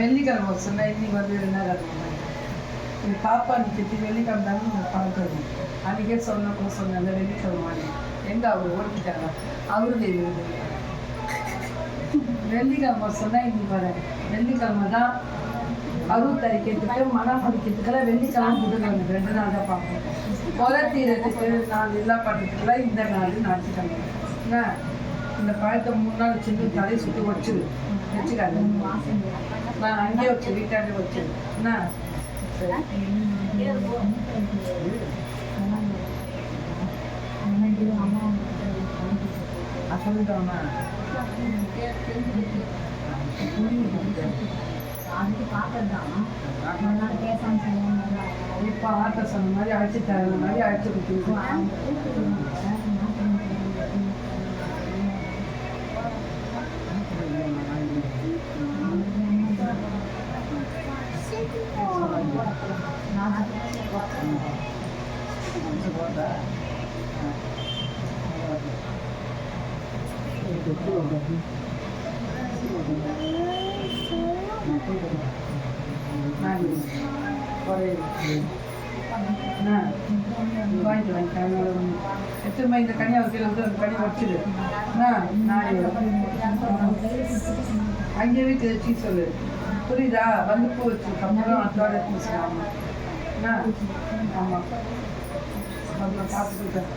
வெள்ளிக்கிழமை சொன்னா இன்னைக்கு வந்து 2 நீ பாப்பா நிற்கிட்டு வெள்ளிக்கிழமை தானே பார்க்கணும். அன்றைக்கே சொன்னேன் அந்த வெள்ளிக்கிழமை எங்கே அவர் ஓடிட்டாங்க. அவருக்கு இது வெள்ளிக்கிழமை சொன்னால் இன்னைக்கு வரேன். வெள்ளிக்கிழமை தான் அறுபத்தறிக்கிறதுக்கு மனம் படிக்கிறதுக்கெல்லாம் வெள்ளிக்கிழமை புதுக்கிழமை 2 நாள் தான் பார்ப்போம். கொலை தீரத்துக்கு நான் எல்லாம் பண்ணுறதுக்குலாம் இந்த நாள் ஞாயிற்றுக்கிழமை. என்ன இந்த பழத்தை 3 நாள் வச்சுட்டு தலையை சுற்றி வச்சுக்காது. நான் அங்கேயே வச்சு வீட்டாண்டே வச்சு என்ன சொல்லிட்டோம்னா இப்போ ஆட்ட சொன்ன மாதிரி அழைச்சி தர மாதிரி அழைச்சி கொடுத்துருக்கோம். எத்தனை இந்த கனியை வச்சு கனி வச்சுடு அங்கே வீட்டு வச்சு சொல்லு. புரியுதா? வந்து பூ வச்சுருக்கோம் அதோட ஆமாம் ஆமாம் பார்த்துக்கிட்டேன்.